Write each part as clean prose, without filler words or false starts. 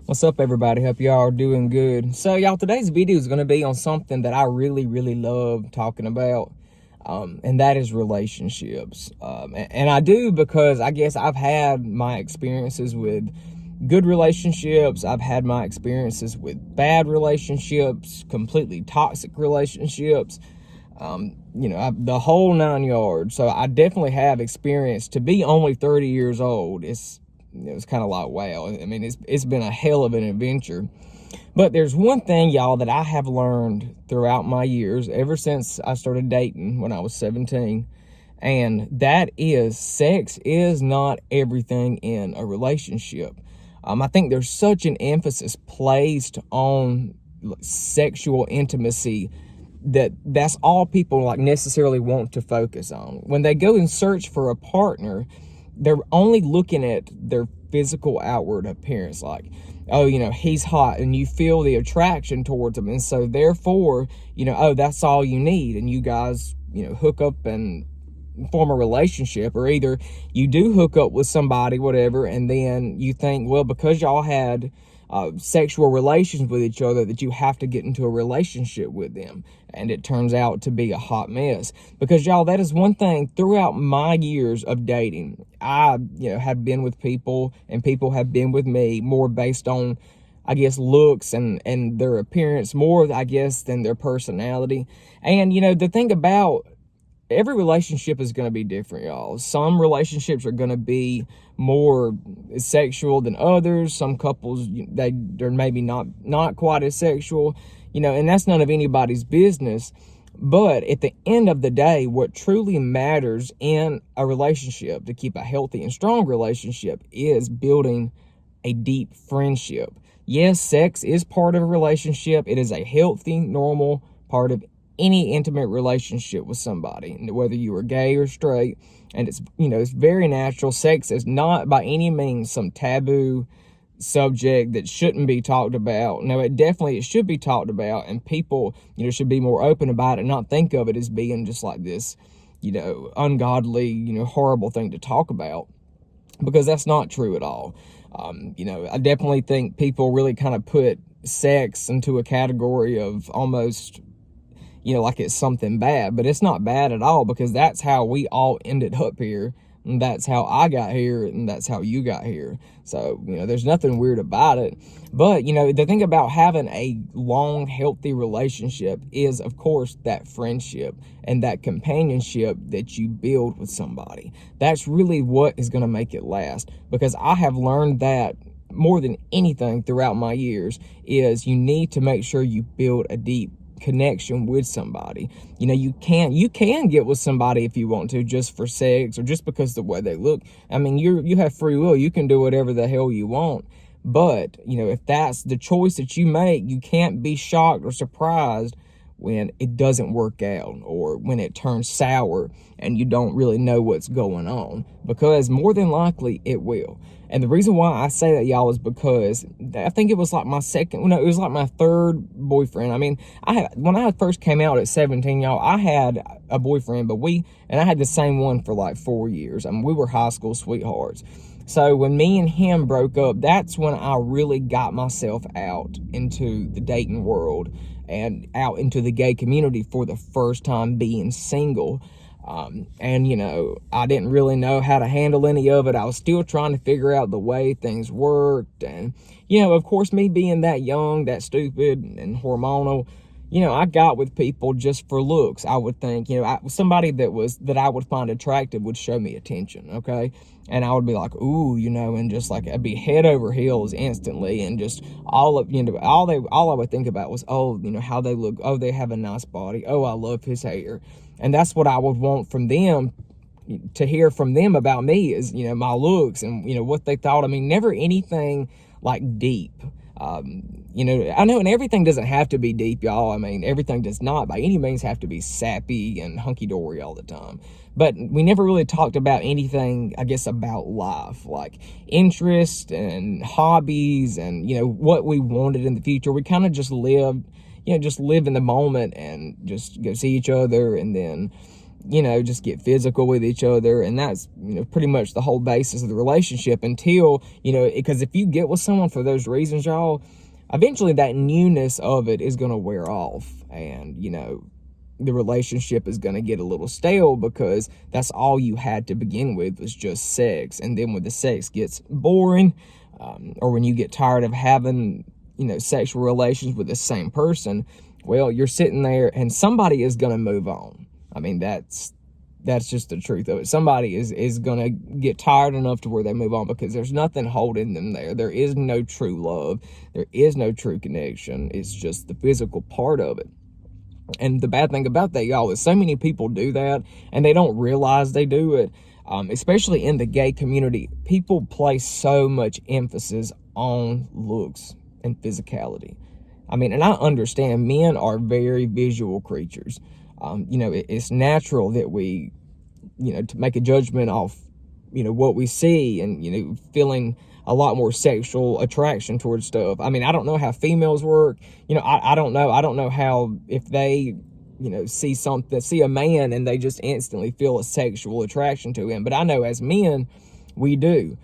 What's up, everybody? Hope y'all are doing good. So, y'all, today's video is going to be on something that I really love talking about, and that is relationships. And I do because I guess I've had my experiences with good relationships. I've had my experiences with bad relationships, completely toxic relationships, the whole 9 yards. So I definitely have experience. To be only 30 years old, it's kind of like, wow. I mean, it's been a hell of an adventure. But there's one thing, y'all, that I have learned throughout my years, ever since I started dating when I was 17, and that is sex is not everything in a relationship. I think there's such an emphasis placed on sexual intimacy that's all people like necessarily want to focus on. When they go and search for a partner, they're only looking at their physical outward appearance, like, oh, he's hot, and you feel the attraction towards him, and so therefore, oh, that's all you need, and you guys, hook up and form a relationship. Or either you do hook up with somebody, whatever, and then you think, well, because y'all had sexual relations with each other, that you have to get into a relationship with them, and it turns out to be a hot mess. Because, y'all, that is one thing throughout my years of dating. I have been with people, and people have been with me more based on, I guess, looks and their appearance, more, I guess, than their personality. And the thing about every relationship is going to be different, y'all. Some relationships are going to be more sexual than others. Some couples, they're maybe not quite as sexual, and that's none of anybody's business. But at the end of the day, what truly matters in a relationship, to keep a healthy and strong relationship, is building a deep friendship. Yes, sex is part of a relationship. It is a healthy, normal part of any intimate relationship with somebody, whether you are gay or straight. And it's very natural. Sex is not by any means some taboo subject that shouldn't be talked about. No, it should be talked about, and people, should be more open about it, not think of it as being just like this, ungodly, horrible thing to talk about, because that's not true at all. I definitely think people really kind of put sex into a category of almost, like it's something bad, but it's not bad at all, because that's how we all ended up here, and that's how I got here, and that's how you got here. So, there's nothing weird about it. But, the thing about having a long, healthy relationship is, of course, that friendship and that companionship that you build with somebody. That's really what is going to make it last, because I have learned that more than anything throughout my years is you need to make sure you build a deep connection with somebody. You can get with somebody if you want to, just for sex or just because of the way they look. I mean, you have free will. You can do whatever the hell you want. But, if that's the choice that you make, you can't be shocked or surprised when it doesn't work out, or when it turns sour and you don't really know what's going on, because more than likely it will. And the reason why I say that, y'all, is because I think it was like it was like my third boyfriend. I mean, when I first came out at 17, y'all, I had a boyfriend, and I had the same one for like 4 years. I mean, we were high school sweethearts. So when me and him broke up, that's when I really got myself out into the dating world and out into the gay community for the first time, being single. And I didn't really know how to handle any of it. I was still trying to figure out the way things worked. And, of course, me being that young, that stupid and hormonal, I got with people just for looks. I would think, somebody that I would find attractive would show me attention, okay? And I would be like, ooh, and just like, I'd be head over heels instantly, and just all I would think about was, oh, how they look. Oh, they have a nice body. Oh, I love his hair. And that's what I would want from them, to hear from them about me, is, my looks and, what they thought. I mean, never anything like deep. I know, and everything doesn't have to be deep, y'all. I mean, everything does not by any means have to be sappy and hunky-dory all the time. But we never really talked about anything, I guess, about life, like interest and hobbies and, what we wanted in the future. We kind of just lived, just live in the moment and just go see each other, and then, just get physical with each other. And that's, pretty much the whole basis of the relationship until, because if you get with someone for those reasons, y'all, eventually that newness of it is going to wear off. And, the relationship is going to get a little stale because that's all you had to begin with was just sex. And then when the sex gets boring, or when you get tired of having, sexual relations with the same person, well, you're sitting there and somebody is going to move on. I mean, that's just the truth of it. Somebody is going to get tired enough to where they move on because there's nothing holding them there. There is no true love. There is no true connection. It's just the physical part of it. And the bad thing about that, y'all, is so many people do that and they don't realize they do it. Especially in the gay community, people place so much emphasis on looks and physicality. I mean, and I understand men are very visual creatures. It's natural that we, to make a judgment off, what we see and, feeling a lot more sexual attraction towards stuff. I mean, I don't know how females work. I don't know. I don't know how, if they, see a man and they just instantly feel a sexual attraction to him. But I know as men, we do.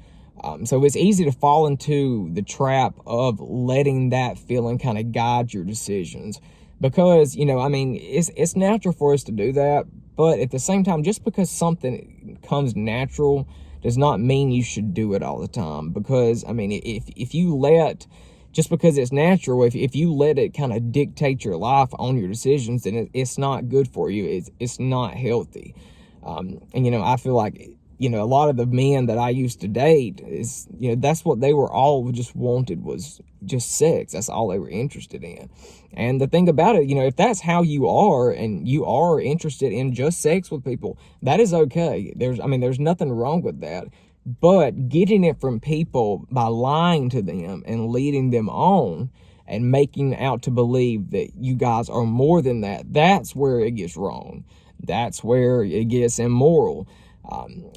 So it's easy to fall into the trap of letting that feeling kind of guide your decisions. Because, it's natural for us to do that. But at the same time, just because something comes natural does not mean you should do it all the time. Because, if you let, just because it's natural, if you let it kind of dictate your life on your decisions, then it's not good for you. It's not healthy. And, I feel like, a lot of the men that I used to date is, that's what they were all just wanted, was just sex. That's all they were interested in. And the thing about it, if that's how you are and you are interested in just sex with people, that is okay. There's nothing wrong with that. But getting it from people by lying to them and leading them on and making out to believe that you guys are more than that, that's where it gets wrong. That's where it gets immoral.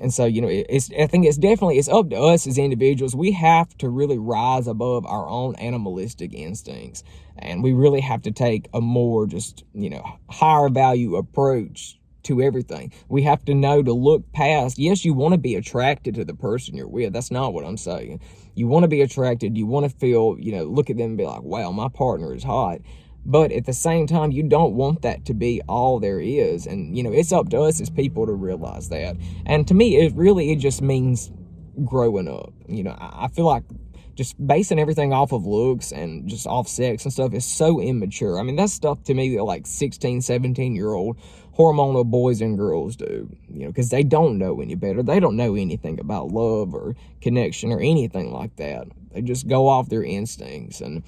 And so, I think it's up to us as individuals. We have to really rise above our own animalistic instincts. And we really have to take a more just, higher value approach to everything. We have to know to look past. Yes, you want to be attracted to the person you're with. That's not what I'm saying. You want to be attracted. You want to feel, look at them and be like, wow, my partner is hot. But at the same time, you don't want that to be all there is. And, it's up to us as people to realize that. And to me, it just means growing up. I feel like just basing everything off of looks and just off sex and stuff is so immature. That's stuff to me that like 16, 17-year-old hormonal boys and girls do, because they don't know any better. They don't know anything about love or connection or anything like that. They just go off their instincts. And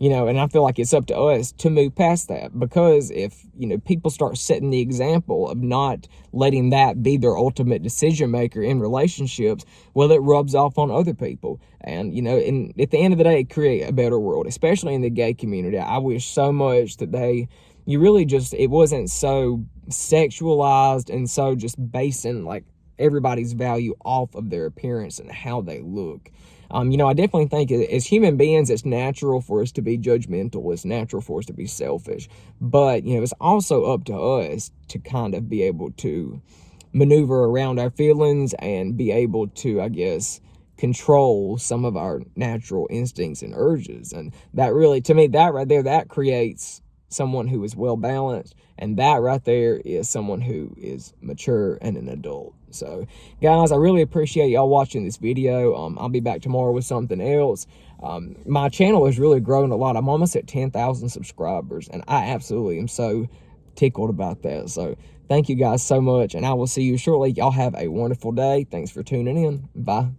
and I feel like it's up to us to move past that, because if, people start setting the example of not letting that be their ultimate decision maker in relationships, well, it rubs off on other people. And, and at the end of the day, create a better world, especially in the gay community. I wish so much that it wasn't so sexualized and so just basing like everybody's value off of their appearance and how they look. I definitely think as human beings, it's natural for us to be judgmental. It's natural for us to be selfish. But, it's also up to us to kind of be able to maneuver around our feelings and be able to, I guess, control some of our natural instincts and urges. And that really, to me, that right there, that creates someone who is well balanced, and that right there is someone who is mature and an adult. So guys, I really appreciate y'all watching this video. I'll be back tomorrow with something else. My channel has really grown a lot. I'm almost at 10,000 subscribers, and I absolutely am so tickled about that. So thank you guys so much, and I will see you shortly. Y'all have a wonderful day. Thanks for tuning in. Bye.